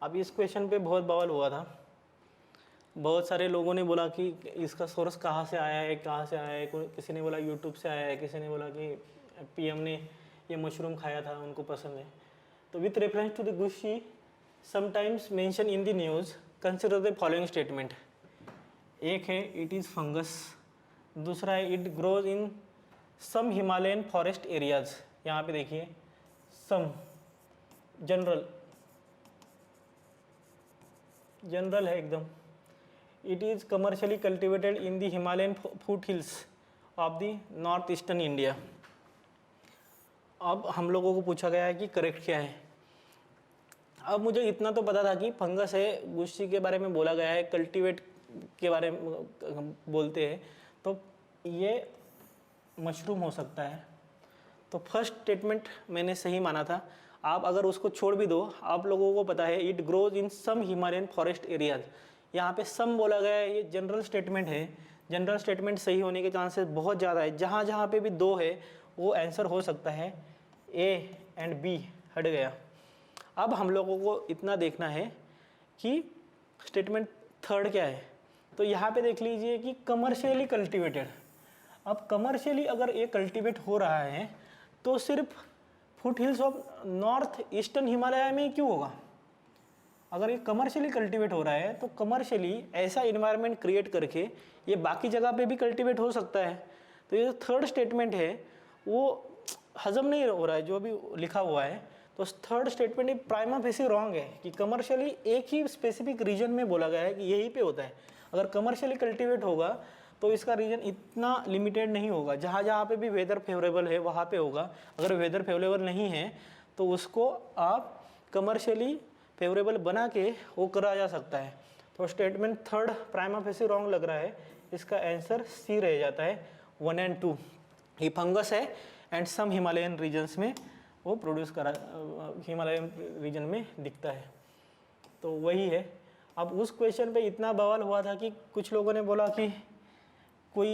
अब इस क्वेश्चन पे बहुत बवाल हुआ था, बहुत सारे लोगों ने बोला कि इसका सोर्स कहाँ से आया है, कहाँ से आया है। किसी ने बोला यूट्यूब से आया है, किसी ने बोला कि पीएम ने ये मशरूम खाया था, उनको पसंद है। तो with reference to the gucchi sometimes mention in the news consider the following statement. एक है इट इज़ फंगस, दूसरा है it grows in some Himalayan forest areas. यहाँ पे देखिए सम, जनरल है एकदम। It is commercially cultivated in the Himalayan foothills of the north eastern India. अब हम लोगों को पूछा गया है कि करेक्ट क्या है। अब मुझे इतना तो पता था कि फंगस है, गुस्सी के बारे में बोला गया है, कल्टीवेट के बारे में बोलते हैं, तो ये मशरूम हो सकता है। तो फर्स्ट स्टेटमेंट मैंने सही माना था। आप अगर उसको छोड़ भी दो, आप लोगों को पता है it grows in some Himalayan forest areas, यहाँ पे सम बोला गया है, ये जनरल स्टेटमेंट है। जनरल स्टेटमेंट सही होने के चांसेस बहुत ज़्यादा है। जहाँ जहाँ पे भी दो है वो आंसर हो सकता है। ए एंड बी हट गया। अब हम लोगों को इतना देखना है कि स्टेटमेंट थर्ड क्या है। तो यहाँ पे देख लीजिए कि कमर्शियली कल्टिवेटेड। अब कमर्शियली अगर ये कल्टिवेट हो रहा है तो सिर्फ foot hills of north eastern Himalaya में क्यों होगा? अगर ये कमर्शियली कल्टीवेट हो रहा है तो कमर्शियली ऐसा इन्वायरमेंट क्रिएट करके ये बाकी जगह पे भी कल्टीवेट हो सकता है। तो ये जो थर्ड स्टेटमेंट है वो हजम नहीं हो रहा है जो भी लिखा हुआ है। तो third statement prima facie wrong है कि कमर्शियली एक ही स्पेसिफिक रीजन में बोला गया है कि यहीं पे होता है। अगर कमर्शियली कल्टीवेट होगा तो इसका रीजन इतना लिमिटेड नहीं होगा, जहाँ जहाँ पे भी वेदर फेवरेबल है वहाँ पे होगा। अगर वेदर फेवरेबल नहीं है तो उसको आप कमर्शियली फेवरेबल बना के वो करा जा सकता है। तो statement third prima facie wrong लग रहा है, इसका आंसर सी रह जाता है 1 और 2। ये फंगस है एंड सम हिमालयन रीजन्स में वो प्रोड्यूस करा, हिमालयन रीजन में दिखता है, तो वही है। अब उस क्वेश्चन पे इतना बवाल हुआ था कि कुछ लोगों ने बोला कि कोई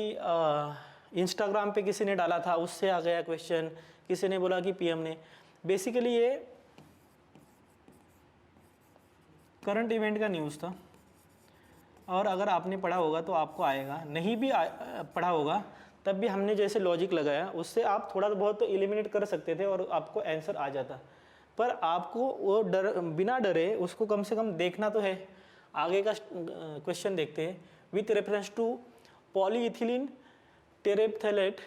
इंस्टाग्राम पे किसी ने डाला था उससे आ गया क्वेश्चन, किसी ने बोला कि पीएम ने। बेसिकली ये करंट इवेंट का न्यूज़ था और अगर आपने पढ़ा होगा तो आपको आएगा, नहीं भी पढ़ा होगा तब भी हमने जैसे लॉजिक लगाया उससे आप थोड़ा बहुत तो एलिमिनेट कर सकते थे और आपको आंसर आ जाता। पर आपको वो बिना डरे उसको कम से कम देखना तो है। आगे का क्वेश्चन देखते हैं। With reference to polyethylene terephthalate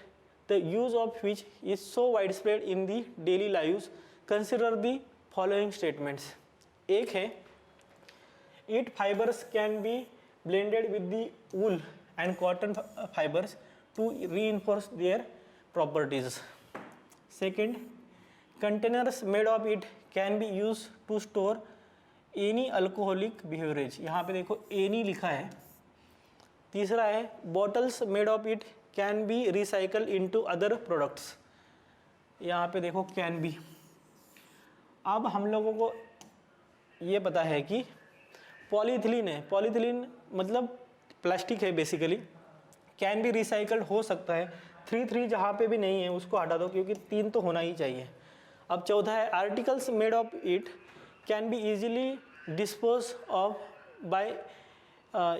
the use of which is so widespread in the daily lives consider the following statements. एक है it fibres can be blended with the wool and cotton fibres to reinforce their properties. Second, containers made of it can be used to store any alcoholic beverage. यहाँ पे देखो any लिखा है। तीसरा है bottles made of it can be recycled into other products. यहाँ पे देखो can be। अब हम लोगों को ये पता है कि पॉलीथिलीन है, पॉलीथिलीन मतलब प्लास्टिक है बेसिकली, कैन बी रिसाइकल्ड हो सकता है। 3 जहाँ पे भी नहीं है उसको हटा दो क्योंकि 3 तो होना ही चाहिए। अब चौथा है articles made of it can be easily dispose off by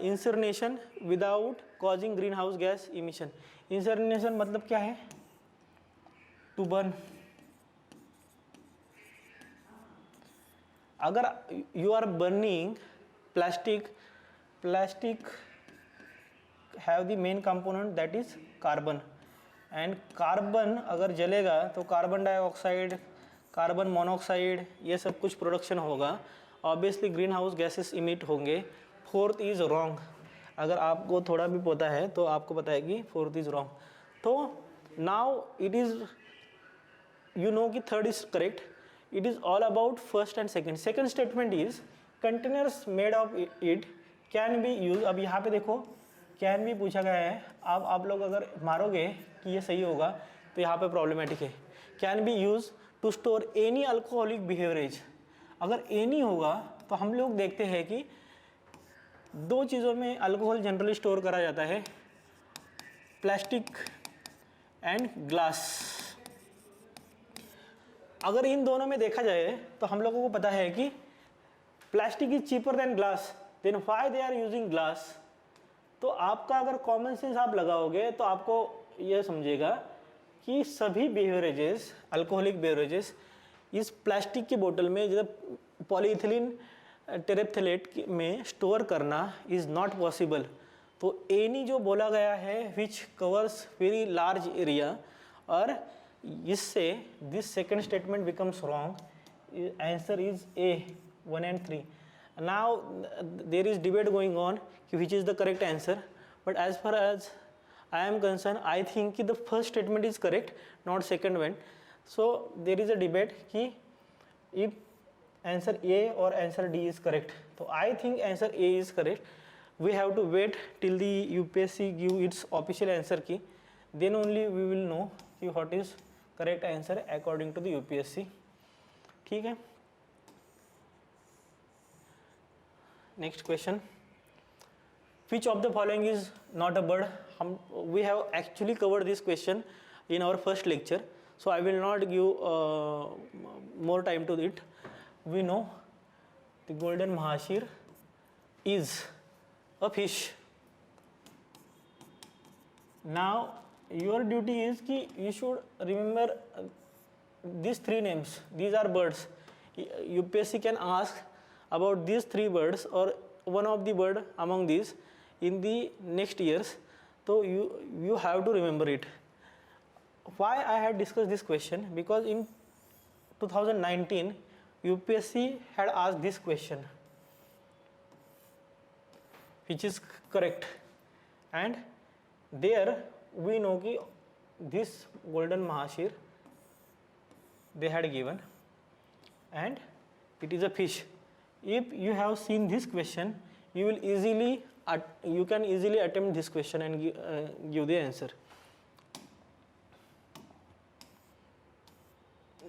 incineration without causing greenhouse gas emission. Incineration मतलब क्या है? To burn. अगर you are burning plastic have the main component that is carbon, and carbon अगर जलेगा तो carbon dioxide, carbon monoxide, ये सब कुछ प्रोडक्शन होगा, obviously greenhouse gases emit होंगे। Fourth is wrong. अगर आपको थोड़ा भी पता है तो आपको पता है कि फोर्थ इज रॉन्ग। तो now it is you know कि third is correct. It is all about first and second. Second statement is containers made of it can be use. अब यहाँ पे देखो कैन भी पूछा गया है। अब आप लोग अगर मारोगे कि ये सही होगा तो यहाँ पे प्रॉब्लमेटिक है। Can be use to store any alcoholic beverage. अगर एनी होगा तो हम लोग देखते हैं कि दो चीज़ों में अल्कोहल जनरली स्टोर करा जाता है, प्लास्टिक एंड ग्लास। अगर इन दोनों में देखा जाए तो हम लोगों को पता है कि plastic is cheaper than glass, then why they are using glass. तो आपका अगर कॉमन सेंस आप लगाओगे तो आपको यह समझेगा कि सभी बेवरेजेस, अल्कोहलिक बेवरेजेस इस प्लास्टिक की बोतल में जब पॉलीइथिलीन टेरेप्थलेट में स्टोर करना इज़ नॉट पॉसिबल। तो एनी जो बोला गया है which covers very large area, और इससे this second statement becomes wrong. Answer is a 1 and 3. Now there is debate going on which is the correct answer, but as far as I am concerned, I think the first statement is correct, not second one. So there is a debate कि if answer A or answer D is correct. So I think answer A is correct. We have to wait till the UPSC give its official answer key, then only we will know कि what is correct answer according to the UPSC. ठीक है. Next question. Which of the following is not a bird? We have actually covered this question in our first lecture, so I will not give more time to it. We know the golden mahashir is a fish. Now your duty is कि you should remember these three names. These are birds. UPSC can ask about these three birds or one of the bird among these in the next years. So you have to remember it. Why I had discussed this question? Because in 2019 UPSC had asked this question, which is correct, and there we know कि this golden mahashir they had given, and it is a fish. If you have seen this question, you can easily attempt this question and give the answer.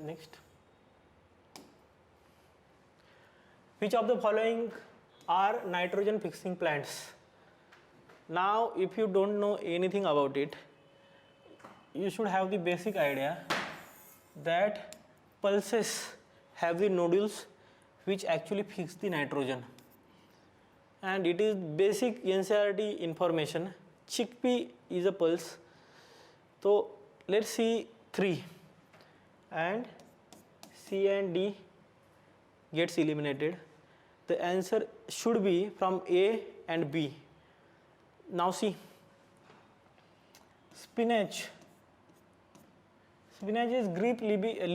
Next, which of the following are nitrogen fixing plants? Now if you don't know anything about it, you should have the basic idea that pulses have the nodules which actually fix the nitrogen, and it is basic NCERT information. Chickpea is a pulse. So let's see 3, and C and D gets eliminated. The answer should be from A and B. Now see, spinach. Spinach is green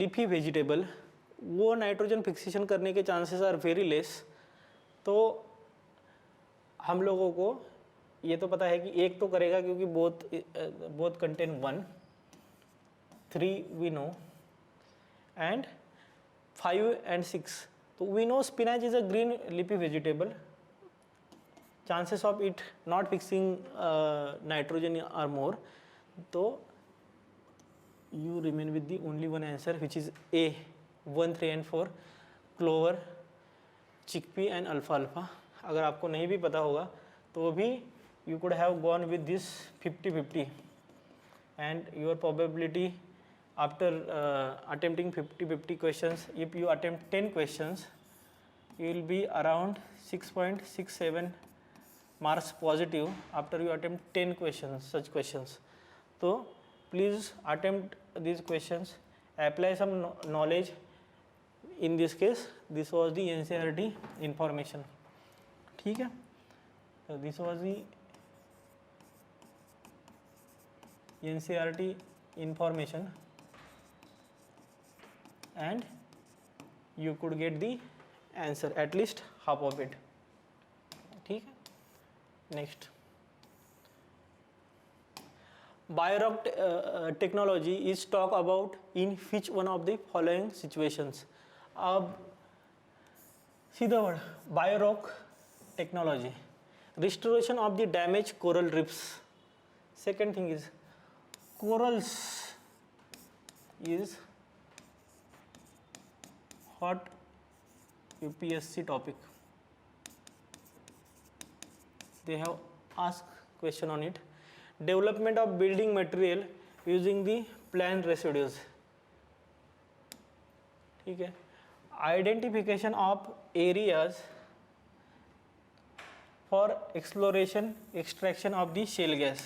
leafy vegetable. वो nitrogen fixation करने के chances are very less. तो हम लोगों को ये तो पता है कि एक तो करेगा क्योंकि both contain 1, 3 we know, and 5 and 6. तो we know spinach is a green leafy vegetable. Chances of it not fixing nitrogen are more. तो you remain with the only one answer, which is A, 1, 3 and 4, clover, chickpea and alfalfa. अगर आपको नहीं भी पता होगा तो भी you could have gone with this 50-50, and your probability after attempting 50-50 questions, if you attempt 10 questions, you will be around 6.67 marks positive after you attempt 10 questions, such questions. So please attempt these questions, apply some knowledge. In this case, this was the NCERT information. ठीक है, so this was the NCERT information, and you could get the answer, at least half of it. ठीक है. Next, Biorock technology is talked about in which one of the following situations? अब see the word Biorock technology, restoration of the damaged coral reefs. Second thing is corals is hot UPSC topic. They have asked question on it. Development of building material using the plant residues. ठीक है. Identification of areas for exploration extraction of the shale gas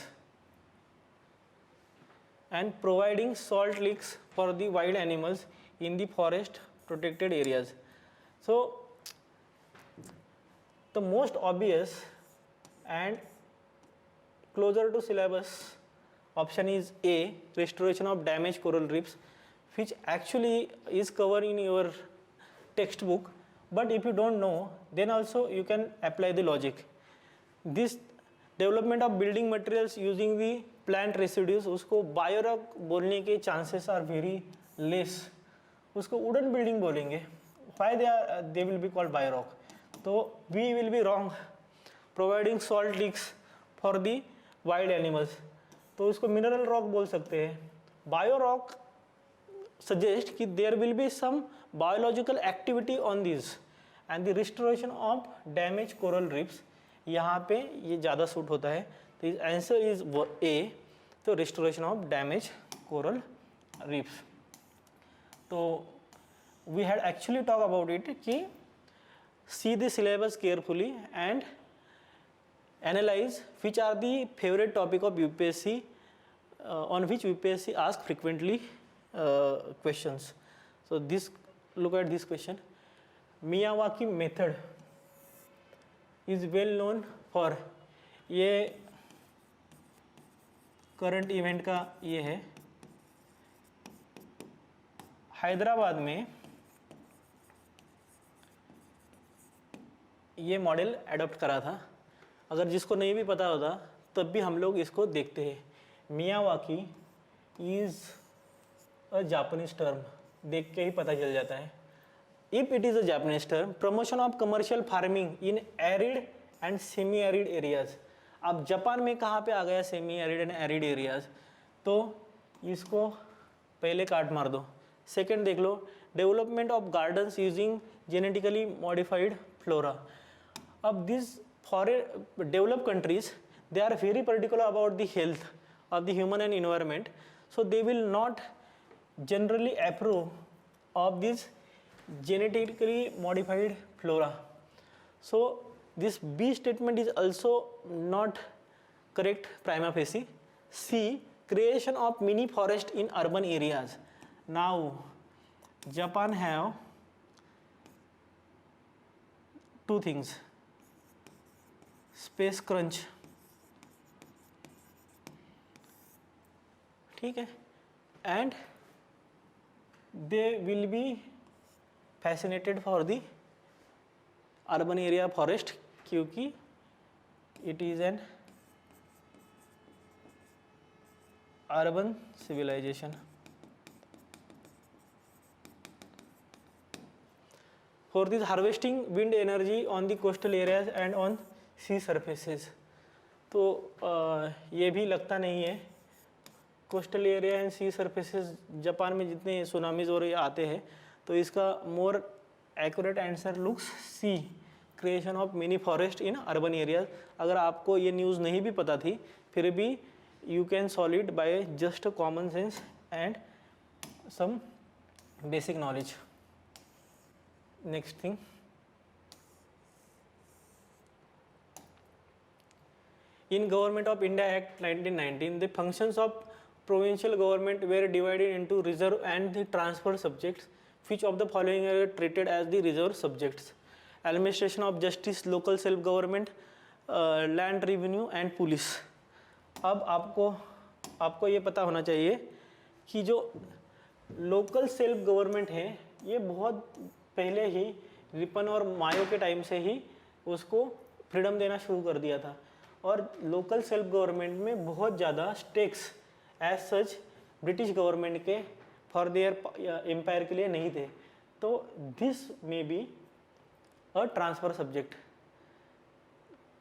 and providing salt licks for the wild animals in the forest protected areas. So the most obvious and closer to syllabus option is A, restoration of damaged coral reefs, which actually is covered in your textbook, but if you don't know then also you can apply the logic. This development of building materials using the plant residues, उसको Biorock बोलने के chances are very less, उसको wooden building बोलेंगे. Why they will be called Biorock? तो we will be wrong. Providing salt licks for the wild animals, तो उसको mineral rock बोल सकते हैं. बायोरॉक suggest कि there will be some biological activity on these and the restoration of damaged coral reefs, यहाँ पे ये ज़्यादा सूट होता है. तो आंसर इज A, तो restoration of damaged coral reefs. तो we had actually talked about it कि see the syllabus carefully and analyze which are the favorite topic of UPSC on which UPSC ask frequently questions. So this, look at this question. Miyawaki method is well known for, ये current event का ये है, हैदराबाद में ये model adopt करा था. अगर जिसको नहीं भी पता होता तब भी हम लोग इसको देखते हैं. Miyawaki is a Japanese term, देख के ही पता चल जाता है. If it is a Japanese term, promotion of commercial farming in arid and semi arid areas. अब जापान में कहाँ पे आ गया semi arid and arid areas? तो इसको पहले काट मार दो. सेकेंड देख लो, development of gardens using genetically modified flora. अब this foreign developed countries, they are very particular about the health of the human and environment, so they will not generally approve of this genetically modified flora. So this B statement is also not correct prima facie. C, creation of mini forest in urban areas. Now Japan have two things, space crunch, ठीक है, and they will be fascinated for the urban area forest क्योंकि it is an urban civilization. For this harvesting wind energy on the coastal areas and on sea surfaces. तो ये भी लगता नहीं है. Coastal area and sea surfaces, Japan में जितने tsunamis और आते हैं, तो इसका more accurate answer looks C, creation of mini forest in urban areas. अगर आपको ये न्यूज़ नहीं भी पता थी फिर भी you can solve it by just common sense and some basic knowledge. Next thing, in Government of India Act 1919, the functions of provincial government were divided into reserve and the transfer subjects. Which of the following are treated as the reserve subjects? Administration of justice, local self government, land revenue and police. अब आपको ये पता होना चाहिए कि जो local self government है ये बहुत पहले ही रिपन और मायो के टाइम से ही उसको फ्रीडम देना शुरू कर दिया था. और लोकल सेल्फ गवर्नमेंट में बहुत ज़्यादा stakes as such British government के फॉर देयर एम्पायर के लिए नहीं थे. तो this may be a transfer subject.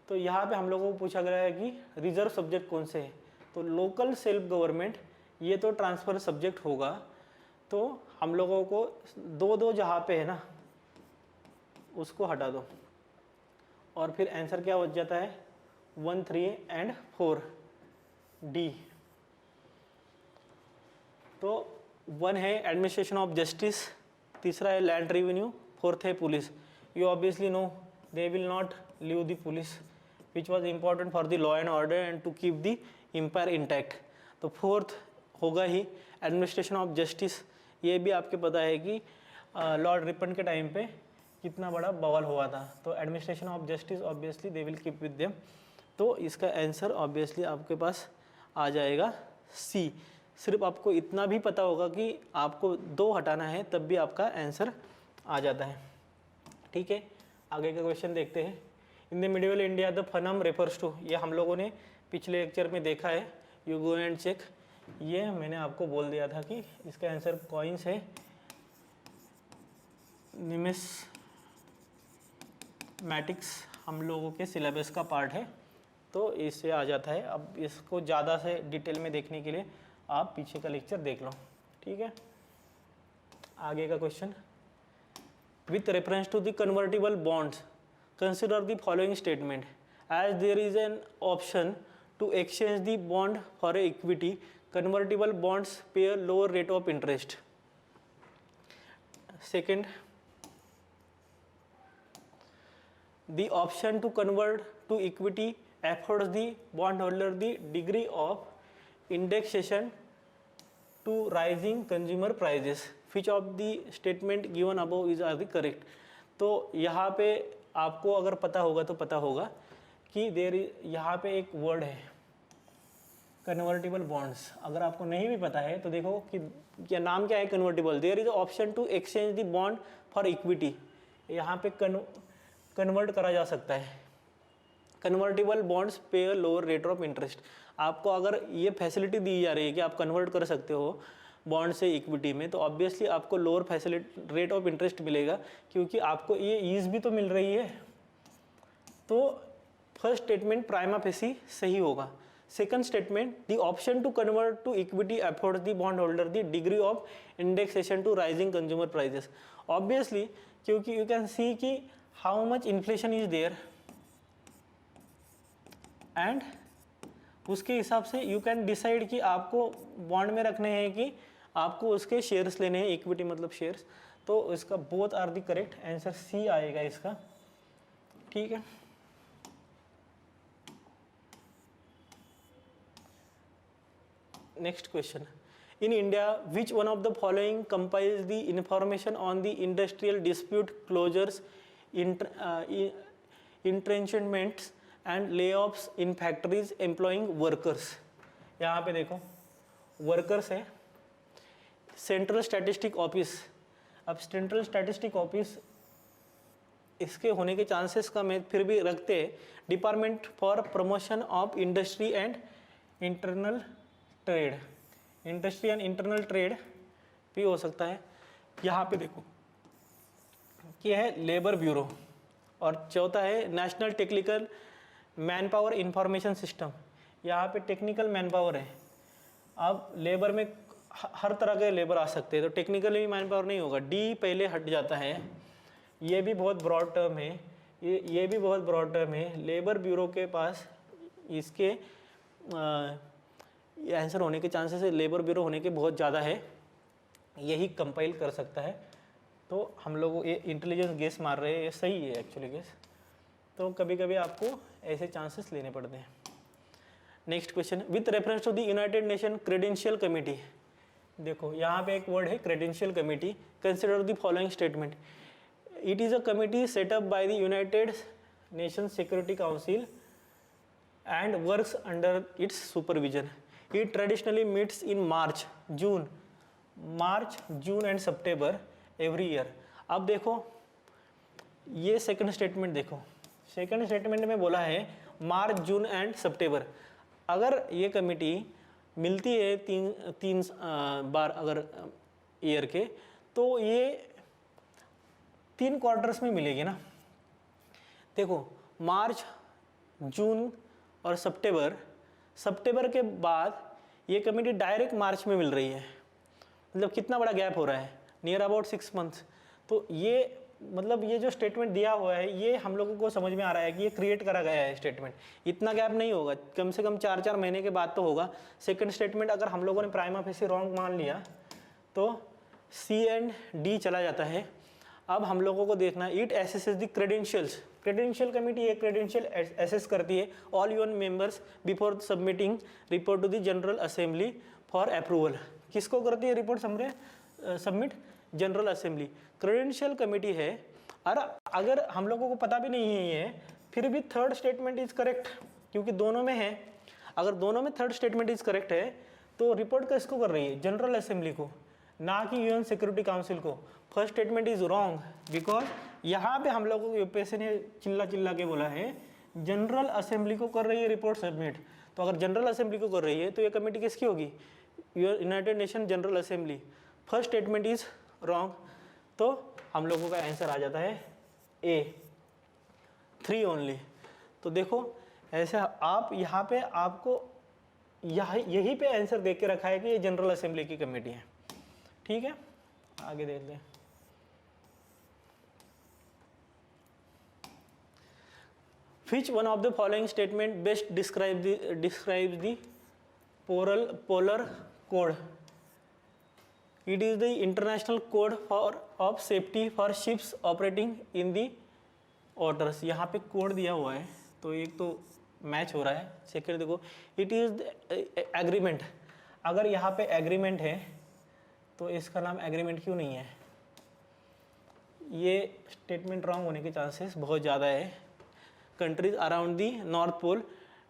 तो यहाँ पे हम लोगों को पूछा गया है कि रिजर्व सब्जेक्ट कौन से है, तो लोकल सेल्फ गवर्नमेंट ये तो ट्रांसफ़र सब्जेक्ट होगा. तो हम लोगों को दो जहाँ पे है ना उसको हटा दो और फिर आंसर क्या बच जाता है 1, 3 एंड 4 डी. तो 1 है एडमिनिस्ट्रेशन ऑफ जस्टिस, तीसरा है लैंड रेवेन्यू, 4th है police. You obviously know they will not leave the police which was important for the law and order and to keep the empire intact. तो fourth होगा ही administration of justice. ये भी आपके पता है कि लॉर्ड रिपन के टाइम पे कितना बड़ा बवाल हुआ था। तो administration of justice obviously they will keep with them. तो इसका आंसर ऑब्वियसली आपके पास आ जाएगा सी। सिर्फ आपको इतना भी पता होगा कि आपको 2 हटाना है तब भी आपका आंसर आ जाता है। ठीक है, आगे का क्वेश्चन देखते हैं। In the medieval India the fanam refers to, ये हम लोगों ने पिछले लेक्चर में देखा है, यू गो एंड चेक। ये मैंने आपको बोल दिया था कि इसका आंसर कॉइन्स है, निमिस्मैटिक्स हम लोगों के सिलेबस का पार्ट है, तो इससे आ जाता है। अब इसको ज़्यादा से डिटेल में देखने के लिए आप पीछे का लेक्चर देख लो। ठीक है, आगे का question, with reference to the convertible bonds consider the following statement, as there is an option to exchange the bond for a equity, convertible bonds pay a lower rate of interest. Second, the option to convert to equity affords the bondholder the degree of indexation to rising consumer prices. Which of the statement given above is are the correct? तो यहाँ पे आपको अगर पता होगा तो पता होगा कि यहाँ पे एक वर्ड है कन्वर्टिबल बॉन्ड्स। अगर आपको नहीं भी पता है तो देखो कि क्या नाम क्या है, convertible. There is option to exchange the bond for equity. यहाँ पे कन्वर्ट करा जा सकता है। Convertible bonds pay a lower rate of interest. आपको अगर ये फैसिलिटी दी जा रही है कि आप कन्वर्ट कर सकते हो बॉन्ड से इक्विटी में, तो ऑब्वियसली आपको लोअर रेट ऑफ इंटरेस्ट मिलेगा, क्योंकि आपको ये ईज भी तो मिल रही है। तो फर्स्ट स्टेटमेंट प्राइमा फेसी सही होगा। Second statement, the option to convert to equity affords the bond holder the degree of indexation to rising consumer prices. Obviously क्योंकि यू कैन सी कि how much inflation is there and उसके हिसाब से you can decide कि आपको bond में रखने हैं कि आपको उसके शेयर्स लेने हैं, इक्विटी मतलब शेयर्स। तो इसका both are the correct, answer C आएगा इसका। ठीक है, next question, in India which one of the following compiles the information on the industrial dispute closures, entrenchments and layoffs in factories employing workers। यहाँ पे देखो workers है, central statistic office. अब central statistic office इसके होने के chances कम है, फिर भी रखते हैं। Department for promotion of industry and internal trade, industry and internal trade भी हो सकता है। यहाँ पे देखो कि है लेबर ब्यूरो, और चौथा है national technical man power information system. यहाँ पे टेक्निकल मैन पावर है। अब लेबर में हर तरह के लेबर आ सकते हैं, तो टेक्निकली मैन पावर नहीं होगा, डी पहले हट जाता है। ये भी बहुत ब्रॉड टर्म है, ये भी बहुत ब्रॉड टर्म है। लेबर ब्यूरो के पास इसके आंसर होने के चांसेस है, लेबर ब्यूरो होने के बहुत ज़्यादा है, यही कंपाइल कर सकता है। तो हम लोग ये इंटेलिजेंस गेस मार रहे हैं, ये सही है एक्चुअली गेस। तो कभी कभी आपको ऐसे चांसेस लेने पड़ते हैं। Next question, with reference to the United Nation credential committee. देखो यहाँ पे एक वर्ड है credential committee. Consider the following statement, it is a committee set up by the United Nation Security Council and works under its supervision. It traditionally meets in March, June and September every year. अब देखो ये second statement देखो, second statement में बोला है मार्च, June and सितंबर। अगर ये committee मिलती है तीन बार अगर ईयर के, तो ये 3 क्वार्टर्स में मिलेगी ना। देखो मार्च, जून और सितंबर के बाद ये कमेटी डायरेक्ट मार्च में मिल रही है, मतलब कितना बड़ा गैप हो रहा है, नियर अबाउट 6 मंथ्स। तो ये मतलब ये जो स्टेटमेंट दिया हुआ है ये हम लोगों को समझ में आ रहा है कि ये क्रिएट करा गया है स्टेटमेंट। इतना गैप नहीं होगा, कम से कम 4-4 महीने के बाद तो होगा। सेकंड स्टेटमेंट अगर हम लोगों ने प्राइमा फेसी रॉन्ग मान लिया तो सी एंड डी चला जाता है। अब हम लोगों को देखना, it assesses the credentials, credential committee एक क्रेडेंशियल एसेस करती है all UN members before submitting report to the general assembly for approval. किसको करती है report submit? General assembly. Credential committee है। और अगर हम लोगों को पता भी नहीं है ये, फिर भी थर्ड स्टेटमेंट इज करेक्ट, क्योंकि दोनों में है। अगर दोनों में थर्ड स्टेटमेंट इज करेक्ट है तो रिपोर्ट किसको कर रही है? जनरल असेंबली को, ना कि यूएन सिक्योरिटी काउंसिल को। First statement is wrong because यहाँ पे हम लोगों को यूपीएससी ने चिल्ला के बोला है जनरल असेंबली को कर रही है रिपोर्ट सबमिट। तो अगर जनरल असेंबली को कर रही है तो ये कमेटी किसकी होगी? United Nation General assembly. First statement is wrong, तो हम लोगों का आंसर आ जाता है ए, 3 ओनली। तो देखो ऐसा आप यहाँ पे आपको यही पे आंसर देख के रखा है कि ये जनरल असेंबली की कमेटी है। ठीक है, आगे देख लें। Which one of the following statement best describes the polar code? It is the international code of safety for ships operating in the waters। यहाँ पे कोड दिया हुआ है तो एक तो मैच हो रहा है। सेकेंड देखो इट इज एग्रीमेंट। अगर यहाँ पे एग्रीमेंट है तो इसका नाम एग्रीमेंट क्यों नहीं है? ये स्टेटमेंट रॉन्ग होने के चांसेस बहुत ज़्यादा है। Countries around the North Pole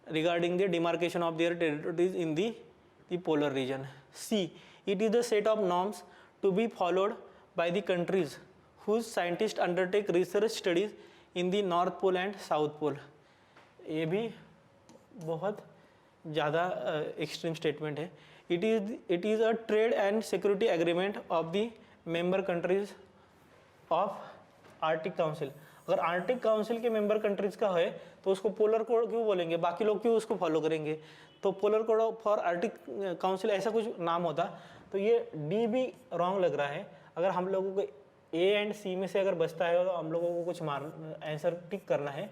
regarding the demarcation of their territories in the polar region. C it is the set of norms to be followed by the countries whose scientist undertake research studies in the North Pole and South Pole. ये भी बहुत ज़्यादा extreme statement है। It is a trade and security agreement of the member countries of Arctic Council. अगर Arctic Council के member countries का है तो उसको पोलर कोड क्यों बोलेंगे? बाकी लोग क्यों उसको फॉलो करेंगे? तो polar code for Arctic council ऐसा कुछ नाम होता। तो ये डी भी रॉन्ग लग रहा है। अगर हम लोगों को ए एंड सी में से अगर बचता है तो हम लोगों को कुछ आंसर टिक करना है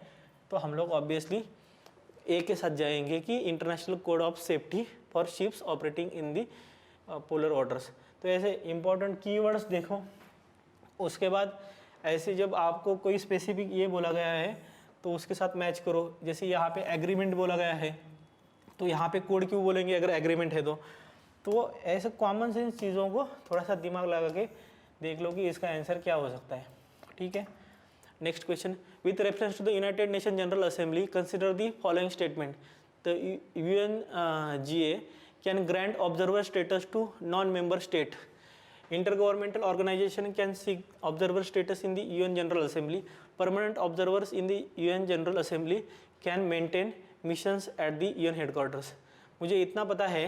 तो हम लोग ऑब्वियसली ए के साथ जाएंगे कि international code of safety for ships operating in the polar waters. तो ऐसे इंपॉर्टेंट कीवर्ड्स देखो। उसके बाद ऐसे जब आपको कोई स्पेसिफिक ये बोला गया है तो उसके साथ मैच करो। जैसे यहाँ पे एग्रीमेंट बोला गया है तो यहाँ पे कोड क्यों बोलेंगे अगर एग्रीमेंट है तो ऐसे कॉमन सेंस चीज़ों को थोड़ा सा दिमाग लगा के देख लो कि इसका आंसर क्या हो सकता है। ठीक है, next question. With reference to the United Nation General Assembly consider the following statement. The UNGA can grant observer status to non member state. Intergovernmental organization can seek observer status in the UN General Assembly. Permanent observers in the UN General Assembly can maintain missions at the UN headquarters। मुझे इतना पता है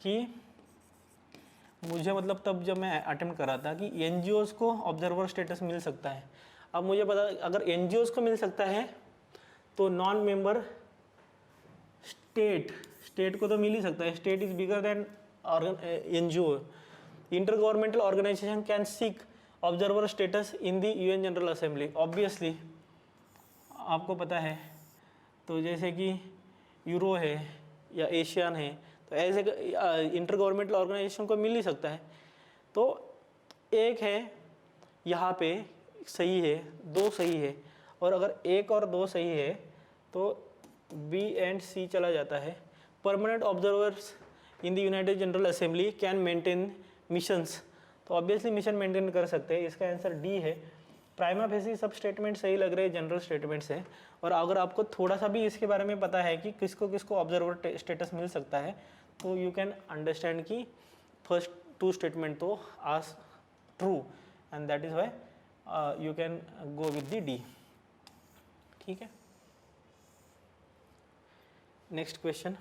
कि मुझे मतलब तब जब मैं अटेम्प्ट कर रहा था कि NGOs को ऑब्जर्वर स्टेटस मिल सकता है। अब मुझे पता अगर NGOs को मिल सकता है तो नॉन मेंबर स्टेट को तो मिल ही सकता है। State is bigger than NGO। Intergovernmental organization can seek observer status in the UN General Assembly. Obviously आपको पता है तो जैसे कि यूरो है या एशियन है तो ऐसे इंटरगवर्नमेंटल ऑर्गेनाइजेशन को मिल ही सकता है। तो एक है यहाँ पे सही है, 2 सही है, और अगर 1 और 2 सही है तो B एंड C चला जाता है। Permanent observers in the United general assembly can maintain missions, तो ऑब्वियसली मिशन मेंटेन कर सकते हैं। इसका आंसर डी है। प्राइमा फेसी सब स्टेटमेंट सही लग रहे हैं, जनरल स्टेटमेंट्स हैं। और अगर आपको थोड़ा सा भी इसके बारे में पता है कि किसको किसको ऑब्जर्वर स्टेटस मिल सकता है तो यू कैन अंडरस्टैंड कि फर्स्ट 2 स्टेटमेंट तो are true and that is why you can go with the D. ठीक है, next question.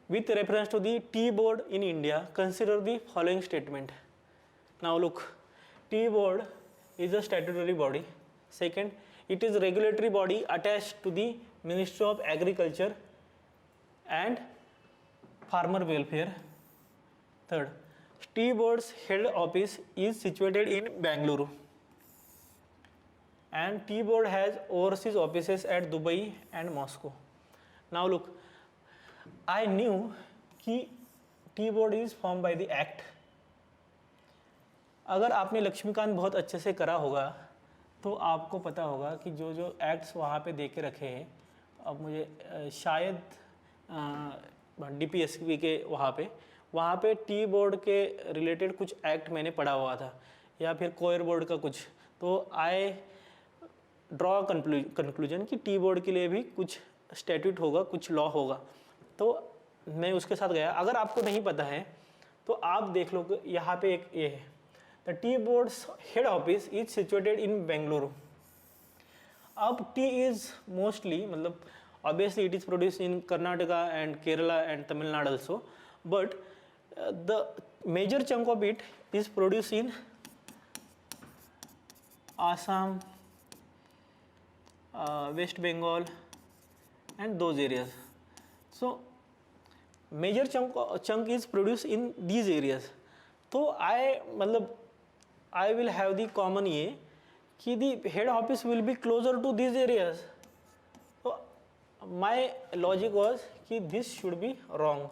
With reference to the Tea Board in India, consider the following statement. Now look, Tea Board is a statutory body. Second, it is a regulatory body attached to the Ministry of Agriculture and Farmer Welfare. Third, Tea Board's head office is situated in Bangalore. And Tea Board has overseas offices at Dubai and Moscow. Now look, I knew कि tea board is form by the act. अगर आपने लक्ष्मीकांत बहुत अच्छे से करा होगा तो आपको पता होगा कि जो जो एक्ट्स वहाँ पे दे के रखे हैं, अब मुझे शायद DPSP के वहाँ पे टी बोर्ड के रिलेटेड कुछ एक्ट मैंने पढ़ा हुआ था, या फिर कोयर बोर्ड का कुछ। तो आई ड्रॉ कंक्लूजन कि टी बोर्ड के लिए भी कुछ स्टैट्यूट होगा, कुछ लॉ होगा। तो मैं उसके साथ गया। अगर आपको नहीं पता है तो आप देख लो कि यहाँ पे एक ये है, the T boards head office is situated in Bengaluru. अब टी इज मोस्टली, मतलब obviously it is produced in Karnataka and Kerala and Tamil Nadu also, but the major chunk of it is produced in Assam, West Bengal and those areas. So major chunk is produced in these areas. तो I will have the common ये कि the head office will be closer to these areas. So my logic was कि this should be wrong.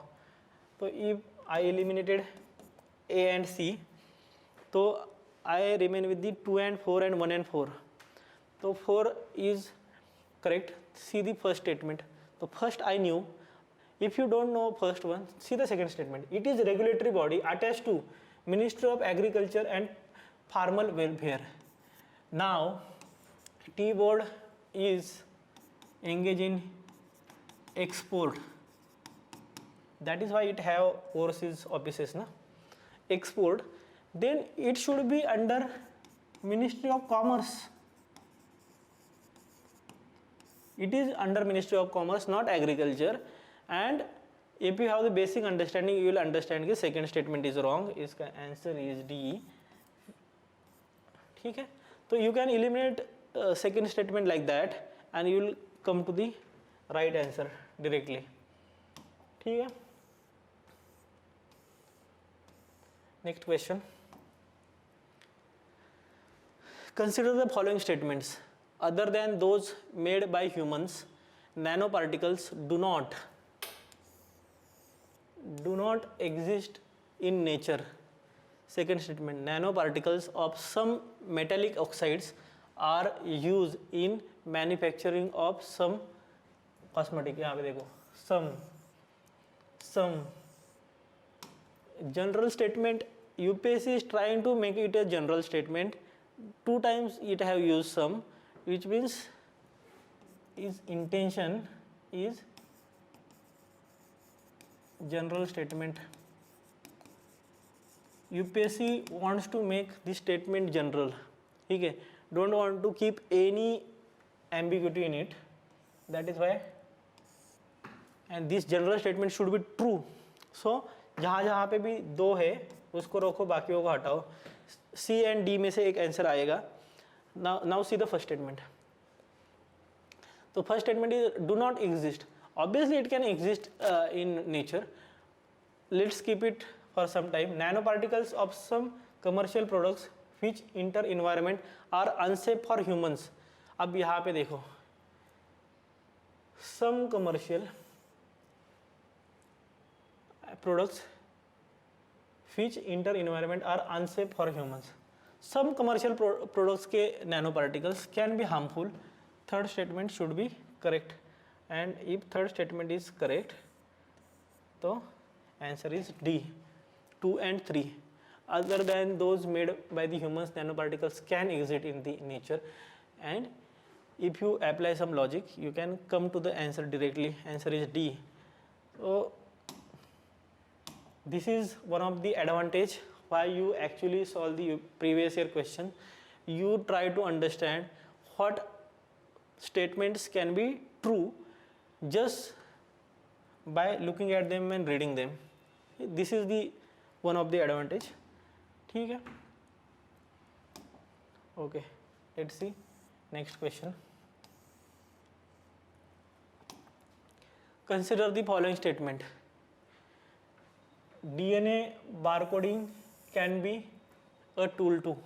तो if I eliminated A and C, तो I remain with the 2 and 4 and 1 and 4. तो 4 is correct. See the first statement. तो first I knew. If you don't know first one, see the second statement. It is regulatory body attached to Ministry of Agriculture and Farmer Welfare. Now tea board is engaged in export. That is why it have overseas offices, na? Export. Then it should be under Ministry of Commerce. It is under Ministry of Commerce, not Agriculture. And if you have the basic understanding, you will understand the second statement is wrong. इसका answer is D. ठीक है? तो you can eliminate second statement like that and you will come to the right answer directly. ठीक है? Next question. Consider the following statements. Other than those made by humans, nanoparticles do not exist in nature. Second statement, nanoparticles of some metallic oxides are used in manufacturing of some cosmetic. यहाँ पे देखो, some general statement. UPSC is trying to make it a general statement. 2 times it have used some, which means its intention is general statement. UPSC wants to make this statement general. ठीक है, don't want to keep any ambiguity in it. That is why, and this general statement should be true. So जहाँ जहाँ पे भी 2 है उसको रखो, बाकियों को हटाओ. C and D में से एक आंसर आएगा. Now see the first statement. So first statement is do not exist. Obviously it can exist in nature. Let's keep it for some time. Nanoparticles of some commercial products which enter environment are unsafe for humans. अब यहाँ पे देखो, some commercial products which enter environment are unsafe for humans. Some commercial products के nanoparticles can be harmful. Third statement should be correct. And if third statement is correct, तो answer is D. 2 and 3. Other than those made by the humans, nanoparticles can exist in the nature. And if you apply some logic, you can come to the answer directly. Answer is D. So this is one of the advantage why you actually solve the previous year question. You try to understand what statements can be true just by looking at them and reading them. This is the one of the advantage. ठीक है? Okay, let's see next question. Consider the following statement. DNA barcoding can be a tool to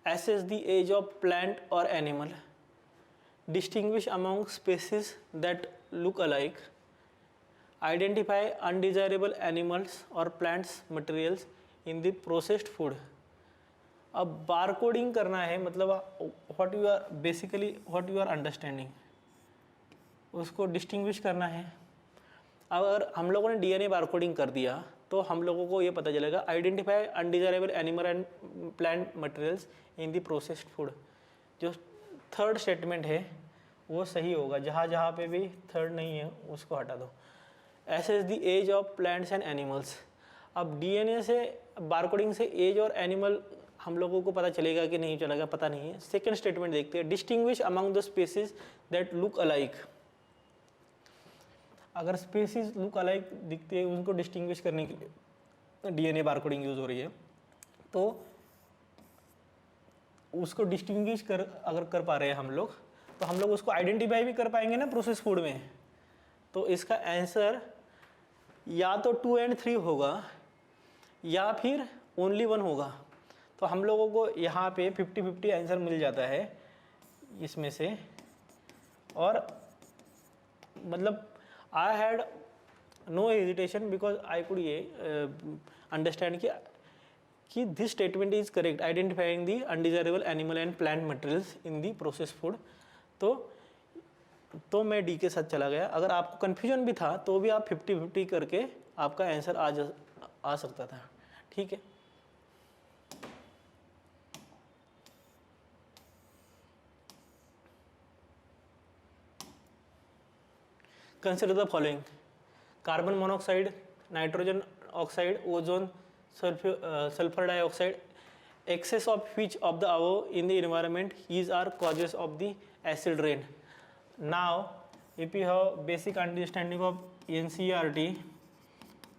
assess the age of plant or animal, distinguish among species that look alike, identify undesirable animals or plants materials in the processed food. अब बार coding करना है, मतलब what you are basically what you are understanding, उसको distinguish करना है। अगर हम लोगों ने डीएनए बार कोडिंग कर दिया तो हम लोगों को ये पता चलेगा identify undesirable animal and plant materials in the processed food. जो थर्ड स्टेटमेंट है वो सही होगा, जहाँ जहाँ पे भी थर्ड नहीं है उसको हटा दो। Assess the age of plants and animals. अब डीएनए से बारकोडिंग से एज और एनिमल हम लोगों को पता चलेगा कि नहीं चलेगा, पता नहीं है। सेकंड स्टेटमेंट देखते हैं, distinguish among the species that look alike. अगर स्पीसीज लुक अलाइक दिखते हैं उनको डिस्टिंग्विश करने के लिए डीएनए बारकोडिंग यूज हो रही है, तो उसको डिस्टिंग्विश कर अगर कर पा रहे हैं हम लोग, तो हम लोग उसको आइडेंटिफाई भी कर पाएंगे ना प्रोसेस फूड में। तो इसका आंसर या तो 2 और 3 होगा या फिर ओनली 1 होगा। तो हम लोगों को यहाँ पे 50-50 आंसर मिल जाता है इसमें से। और मतलब I had no hesitation because I could ये अंडरस्टैंड कि this statement is correct, identifying the undesirable animal and plant materials in the process food. तो मैं डी के साथ चला गया। अगर आपको कन्फ्यूजन भी था तो भी आप 50-50 करके आपका आंसर आ सकता था। ठीक है, consider the following: carbon monoxide, nitrogen oxide, ozone, sulfur dioxide, excess of which of the above in the environment is are causes of the acid rain. Now if you have basic understanding of NCERT,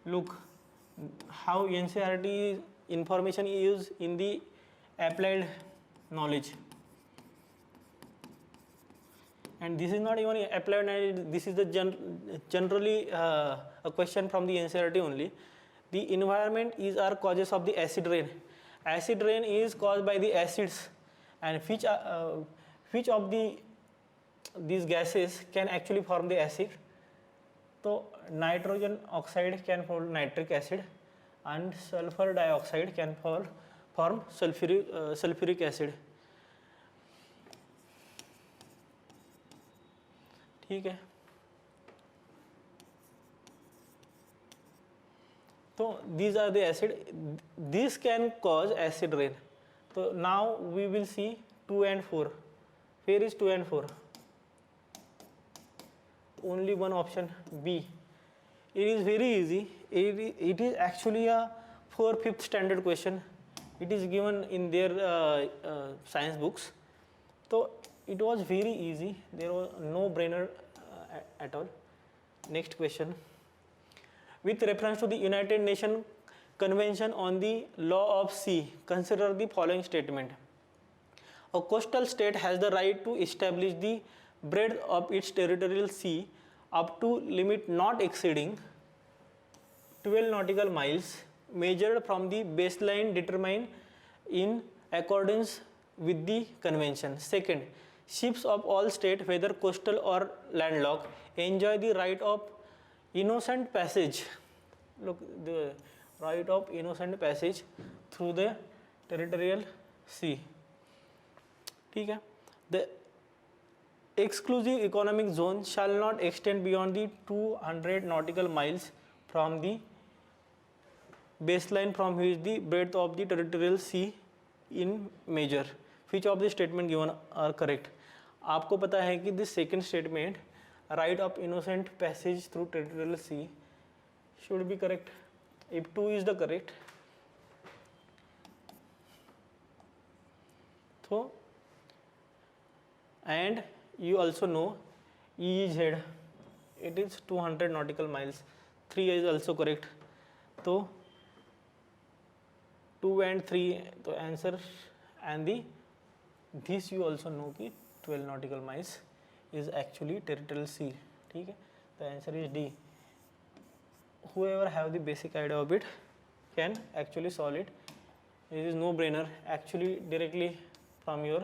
look how NCERT information is used in the applied knowledge, and this is not even applied knowledge, this is the generally a question from the NCERT only. The environment is are causes of the acid rain. Acid rain is caused by the acids, and which of these gases can actually form the acid? So nitrogen oxide can form nitric acid, and sulfur dioxide can form sulfuric acid. ठीक है, so these are the acid, this can cause acid rain. So now we will see 2 and 4. Where is 2 and 4? Only one option, B. It is very easy. It is actually a 4th-5th standard question. It is given in their science books. So it was very easy, there was no brainer at all. Next question: with reference to the United Nations Convention on the Law of Sea, consider the following statement: a coastal state has the right to establish the breadth of its territorial sea up to limit not exceeding 12 nautical miles, measured from the baseline determined in accordance with the convention. Second, ships of all states, whether coastal or landlocked, enjoy the right of innocent passage. Look, the right of innocent passage through the territorial sea. ठीक है, the exclusive economic zone shall not extend beyond the 200 nautical miles from the baseline from which the breadth of the territorial sea in measure. Which of the statement given are correct? आपको पता है कि this second statement, right of innocent passage through territorial sea, should be correct. If 2 is the correct, so and you also know EEZ, it is 200 nautical miles. 3 is also correct. So 2 and 3 तो answer, and this you also know कि 12 nautical miles is actually territorial sea. ठीक है, the answer is D. Whoever have the basic idea of it can actually solve it. It is no brainer, actually directly from your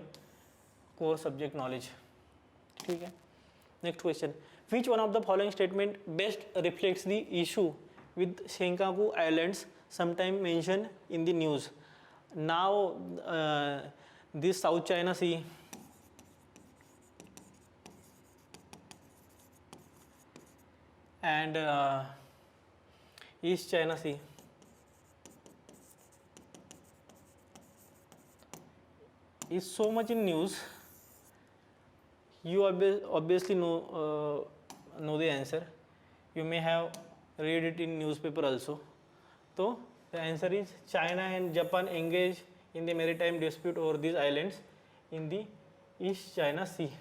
core subject knowledge. ठीक है, next question: which one of the following statement best reflects the issue with Senkaku Islands sometime mentioned in the news? now this South China Sea and East China Sea is so much in news. You obviously know the answer. You may have read it in newspaper also. So the answer is China and Japan engage in the maritime dispute over these islands in the East China Sea.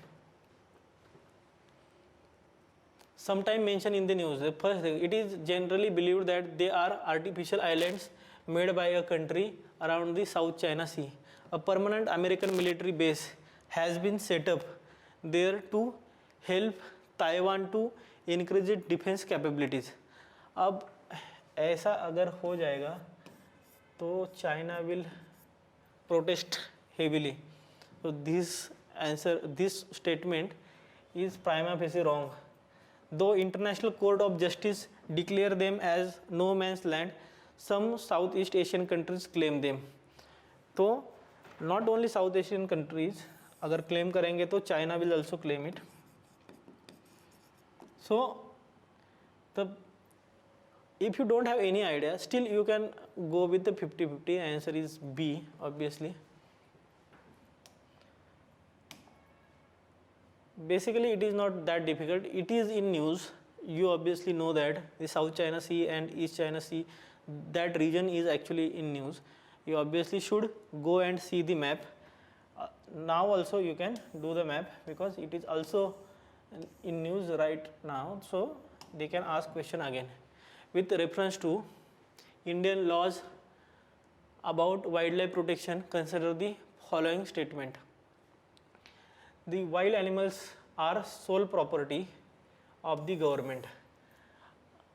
Sometime mentioned in the news. First, it is generally believed that they are artificial islands made by a country around the South China Sea. A permanent American military base has been set up there to help Taiwan to increase its defense capabilities. अब ऐसा अगर हो जाएगा तो China will protest heavily. So this statement is prima facie wrong. Though International Court of Justice declare them as no man's land, some Southeast Asian countries claim them. तो not only South Asian countries अगर claim करेंगे तो China will also claim it. So the if you don't have any idea, still you can go with the 50-50. Answer is B, obviously. Basically, it is not that difficult. It is in news. You obviously know that the South China Sea and East China Sea, that region is actually in news. You obviously should go and see the map. Now also you can do the map because it is also in news right now. So they can ask question again. With reference to Indian laws about wildlife protection, consider the following statement. The wild animals are sole property of the government.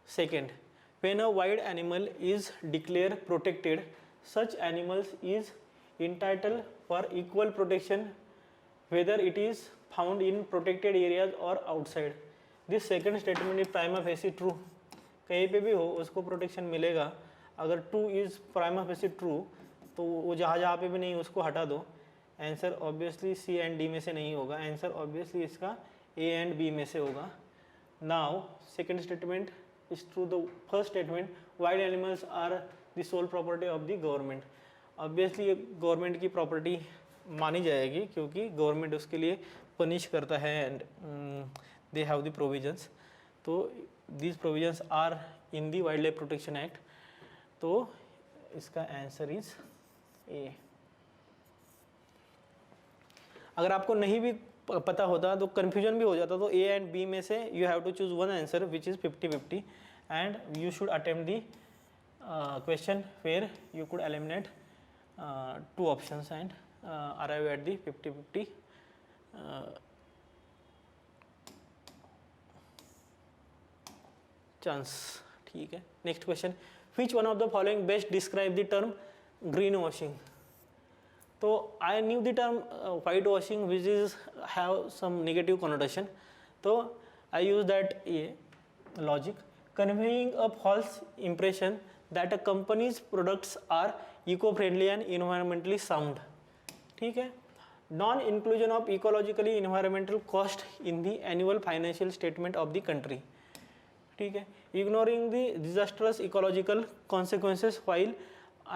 Second, when a wild animal is declared protected, such animals is entitled for equal protection whether it is found in protected areas or outside. This second statement is prima facie true. कहीं पे भी हो उसको protection मिलेगा. अगर true is prima facie true तो वो जहाँ जहाँ पे भी नहीं उसको हटा दो. Answer obviously C and D में से नहीं होगा. आंसर ऑब्वियसली इसका ए एंड बी में से होगा. Now second statement is true. The first statement wild animals are the sole property of the government. Obviously ये गवर्नमेंट की प्रॉपर्टी मानी जाएगी क्योंकि गवर्नमेंट उसके लिए पनिश करता है and they have the provisions. तो these provisions are in the wildlife protection act. तो इसका आंसर इज ए. अगर आपको नहीं भी पता होता तो कंफ्यूजन भी हो जाता तो ए एंड बी में से you have to choose one answer which is 50-50 and you should attempt the question where you could eliminate two options and arrive at the 50-50 chance. ठीक है. Next question. Which one of the following best describe the term greenwashing. तो I knew the term whitewashing which is have some negative connotation. तो I use that ये logic. Conveying a false impression that a companies products are eco friendly and environmentally sound. ठीक है. Non inclusion of ecologically environmental cost in the annual financial statement of the country. ठीक है. Ignoring the disastrous ecological consequences while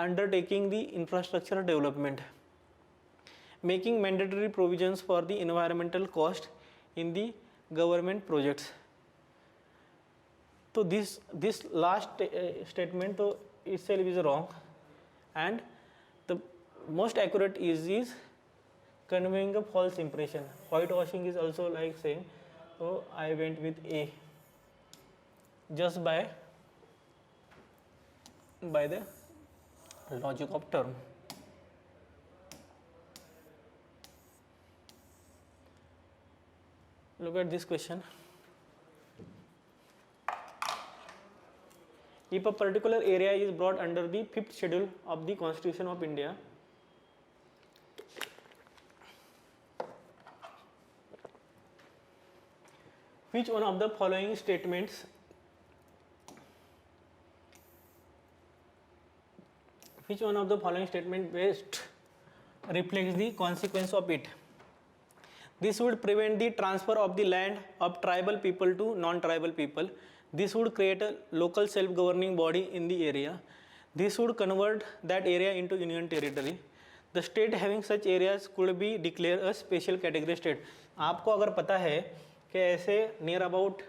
undertaking the infrastructure development. Making mandatory provisions for the environmental cost in the government projects. तो this last statement तो itself is wrong and the most accurate is conveying a false impression. Whitewashing is also like same. So I went with A just by the logic of term. Look at this question. If a particular area is brought under the 5th schedule of the Constitution of India, which one of the following statements Which one of the following statement best reflects the consequence of it? This would prevent the transfer of the land of tribal people to non-tribal people. This would create a local self-governing body in the area. This would convert that area into union territory. The state having such areas could be declared a special category state. आपको अगर पता है कि ऐसे near about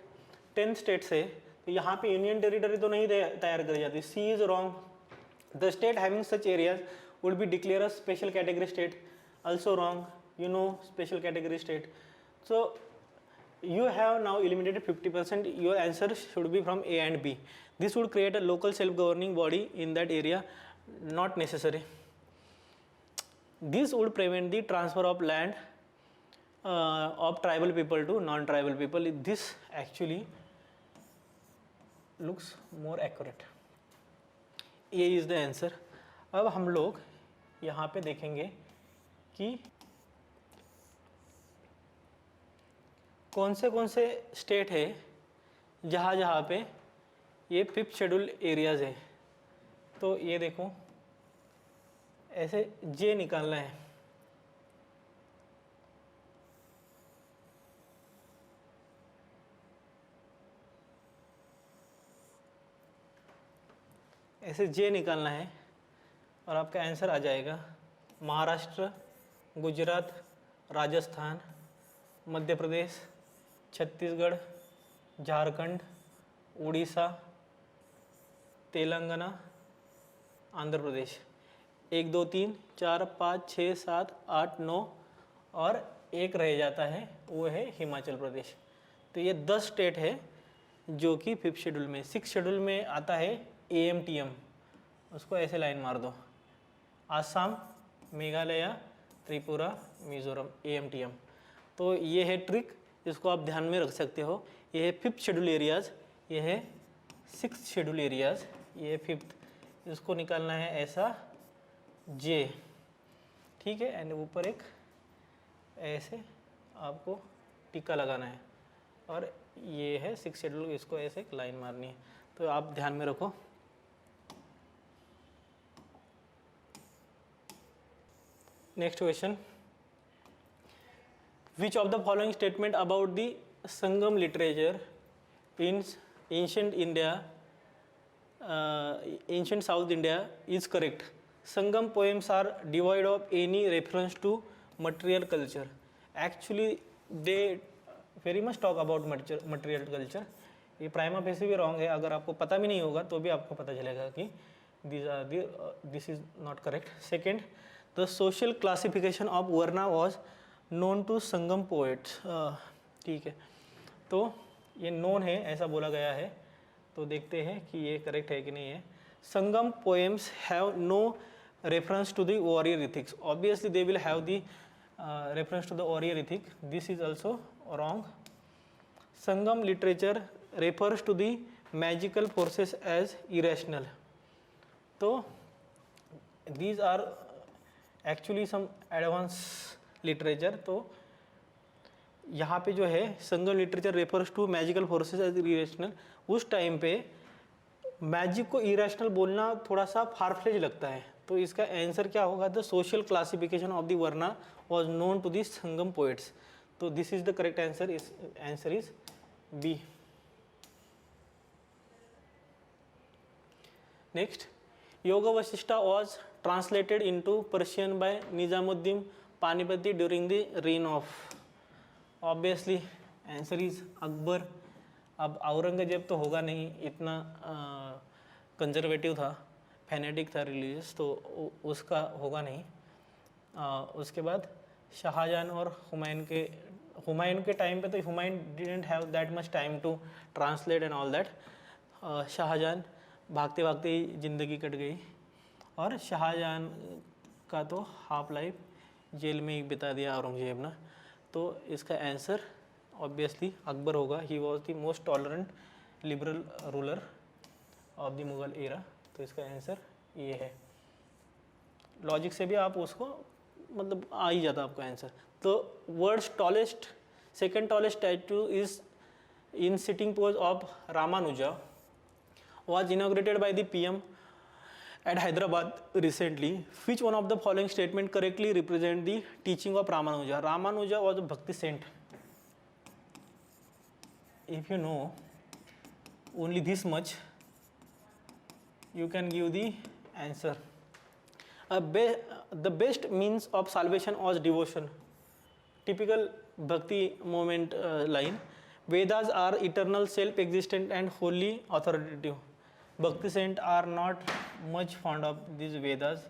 10 states है, तो यहाँ पे यूनियन टेरिटरी तो नहीं तैयार करी जाती. C is wrong. The state having such areas would be declare a special category state. also wrong. You know special category state. So you have now eliminated 50%. Your answer should be from A and B. This would create a local self-governing body in that area. Not necessary. This would prevent the transfer of land of tribal people to non-tribal people. This actually looks more accurate. A is the answer. अब हम लोग यहाँ पे देखेंगे कि कौन से state है जहाँ पे ये 5th शेड्यूल एरियाज़ है. तो ये देखो, ऐसे जे निकालना है. ऐसे जे निकालना है और आपका आंसर आ जाएगा महाराष्ट्र, गुजरात, राजस्थान, मध्य प्रदेश, छत्तीसगढ़, झारखंड, उड़ीसा, तेलंगाना, आंध्र प्रदेश. 1 2 3 4 5 6 7 8 9 और एक रह जाता है, वो है हिमाचल प्रदेश. तो ये 10 स्टेट है जो कि 5th शेड्यूल में. 6th शेड्यूल में आता है AMTM. उसको ऐसे लाइन मार दो, आसाम, मेघालय, त्रिपुरा, मिजोरम, AMTM. तो ये है ट्रिक, इसको आप ध्यान में रख सकते हो. ये है 5th शेड्यूल एरियाज़, ये है 6th शेड्यूल एरियाज़, ये है 5th. इसको निकालना है ऐसा जे, ठीक है. एंड ऊपर एक ऐसे आपको टिक्का लगाना है और ये है 6th शेड्यूल, इसको ऐसे एक लाइन मारनी है. तो आप ध्यान में रखो. Next question. Which of the following statement about the Sangam literature in ancient India, ancient South India is correct? Sangam poems are devoid of any reference to material culture. Actually, they very much talk about material culture. ये prima facie भी wrong है. अगर आपको पता भी नहीं होगा तो भी आपको पता चलेगा कि this is not correct. Second, the social classification of Varna was known to Sangam poets. ठीक है, तो ये नोन है ऐसा बोला गया है. तो देखते हैं कि ये करेक्ट है कि नहीं है. संगम poems have no reference to the warrior ethics. Obviously they will have the reference to the warrior ethic. This is also wrong. Sangam literature refers to the magical forces as irrational. तो these are actually some advanced literature. तो यहाँ पे जो है Sangam literature refers to magical forces as irrational. उस time पे magic को irrational बोलना थोड़ा सा फारफ्लेज लगता है. तो इसका आंसर क्या होगा? The social classification of the varna was known to the Sangam poets. तो this is the correct answer. इस answer is B. Next, Yoga Vashishtha was translated into Persian by Nizamuddin Panipati during the reign of. Obviously answer is Akbar. अब औरंगजेब तो होगा नहीं, इतना conservative था, fanatic था, religious, तो उसका होगा नहीं. उसके बाद शाहजहां और हुमायूं के टाइम पे तो Humayun didn't have that much time to translate and all that. Shahjahan भागते भागते ही ज़िंदगी कट गई और शाहजहां का तो हाफ लाइफ जेल में ही बिता दिया औरंगजेब ने. तो इसका आंसर ऑब्वियसली अकबर होगा. He was the most tolerant liberal ruler of the Mughal era. तो इसका आंसर ये है. लॉजिक से भी आप उसको मतलब आ ही जाता आपका आंसर. तो world's tallest second tallest statue is in sitting pose of Ramanuja was inaugurated by the PM at Hyderabad recently. Which one of the following statement correctly represent the teaching of Ramanuja? Ramanuja was a Bhakti saint. If you know only this much, you can give the answer. The best means of salvation was devotion. Typical Bhakti moment line. Vedas are eternal, self-existent and wholly authoritative. Bhakti saints are not much fond of these Vedas.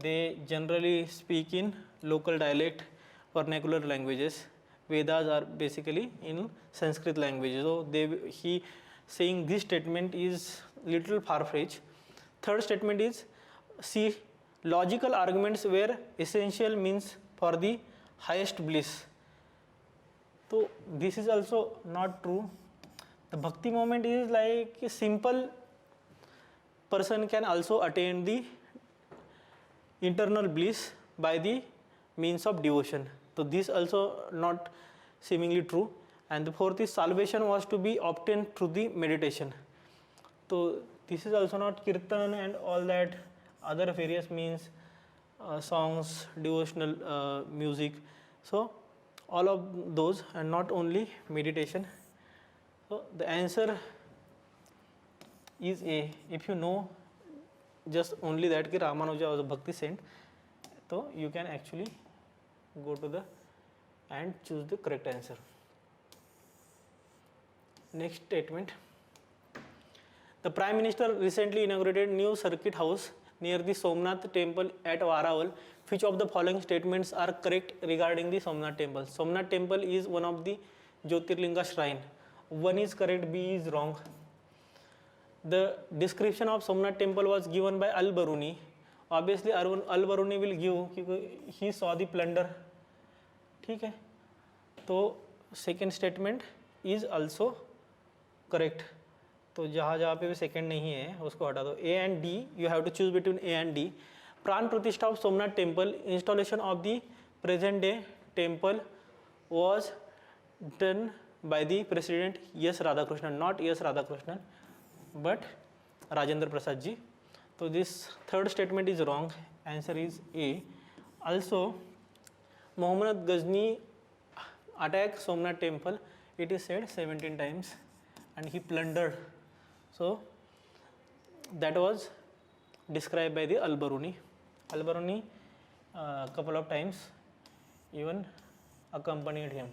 They generally speak in local dialect, vernacular languages. Vedas are basically in Sanskrit language. So he saying this statement is little far-fetched. Third statement is, see, logical arguments were essential means for the highest bliss. So this is also not true. The Bhakti moment is like a simple person can also attain the internal bliss by the means of devotion. So this also not seemingly true. And the fourth is, salvation was to be obtained through the meditation. So this is also not kirtan and all that other various means, songs, devotional music. So all of those, and not only meditation. So the answer is A. If you know just only that ki Ramanuja was a Bhakti saint, so you can actually go to the and choose the correct answer. Next statement. The Prime Minister recently inaugurated new circuit house near the Somnath temple at Varaval. Which of the following statements are correct regarding the Somnath temple? Somnath temple is one of the Jyotirlinga shrine. One is correct, B is wrong. The description of Somnath temple was given by Al-Baruni. Obviously Al-Baruni will give because he saw the plunder. ठीक है, तो second statement is also correct. तो जहाँ जहाँ पे भी second नहीं है उसको हटा दो. A and D, you have to choose between A and D. प्राण प्रतिष्ठा of Somnath temple, installation of the present day temple was done by the president S. Radhakrishnan, not S. Radhakrishnan, but Rajendra Prasad ji. So this third statement is wrong. Answer is A. Also, Muhammad Ghazni attacked Somnath temple. It is said 17 times, and he plundered. So that was described by the Al-Baruni. Al-Baruni couple of times even accompanied him.